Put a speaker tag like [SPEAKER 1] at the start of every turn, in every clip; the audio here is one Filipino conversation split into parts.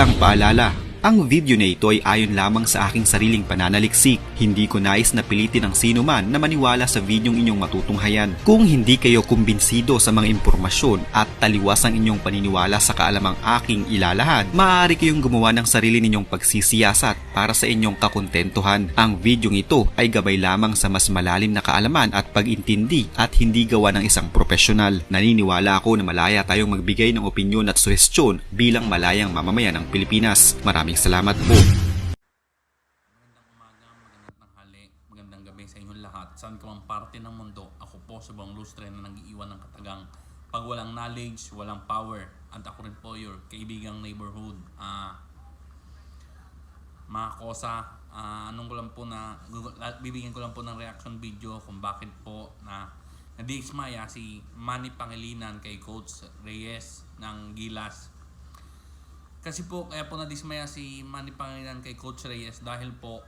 [SPEAKER 1] Isang paalala, ang video na ito ay ayon lamang sa aking sariling pananaliksik. Hindi ko nais na pilitin ang sino man na maniwala sa videong inyong matutunghayan. Kung hindi kayo kumbinsido sa mga impormasyon at taliwas ang inyong paniniwala sa kaalamang aking ilalahad, maaari kayong gumawa ng sarili ninyong pagsisiyasat para sa inyong kakontentuhan. Ang videong ito ay gabay lamang sa mas malalim na kaalaman at pag-intindi at hindi gawa ng isang profesional. Naniniwala ako na malaya tayong magbigay ng opinyon at suhestyon bilang malayang mamamayan ng Pilipinas. Maraming salamat po.
[SPEAKER 2] Magandang umaga, magandang tanghali, magandang gabi sa inyong lahat. Saan ka mang parte ng mundo, ako po si Bong Lustre na nag-iiwan ng katagang pag walang knowledge, walang power. At ako rin po your kaibigang neighborhood. Mga kosa, bibigyan ko lang po ng reaction video kung bakit po na nadismaya si Manny Pangilinan kay Coach Reyes ng Gilas. Kasi po, kaya po nadismaya si Manny Pangilinan kay Coach Reyes dahil po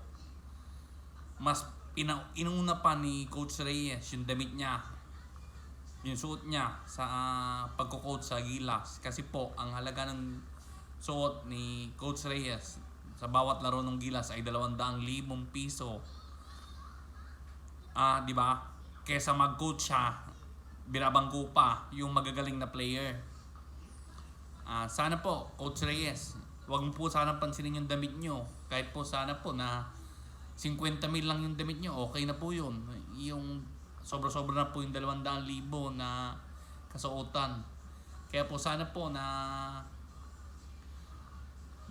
[SPEAKER 2] mas inuna pa ni Coach Reyes yung damit niya, yung suot niya sa pagko-coach sa Gilas. Kasi po, ang halaga ng suot ni Coach Reyes sa bawat laro ng Gilas ay 200,000 piso. Di ba? Kesa mag-coach siya, binabangko pa yung magagaling na player. Sana po, Coach Reyes, wag mo po sana pansinin yung damit nyo. Kahit po sana po na 50 mil lang yung damit nyo, okay na po yun. Yung sobra-sobra na po yung 200,000 na kasuotan. Kaya po sana po na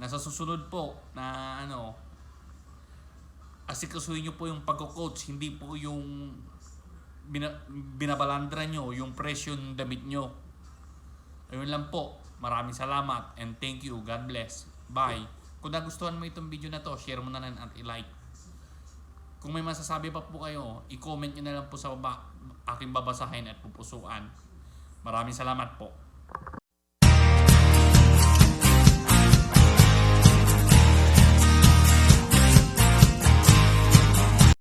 [SPEAKER 2] nasa susunod po na asikasuhin nyo po yung pagko-coach, hindi po yung binabalandra nyo yung presyo ng damit nyo. Ayun lang po. Maraming salamat and thank you. God bless. Bye. Kung nagustuhan mo itong video na to, share mo na lang at i-like. Kung may masasabi pa po kayo, i-comment nyo na lang po sa baba. Aking babasahin at pupusuan. Maraming salamat po.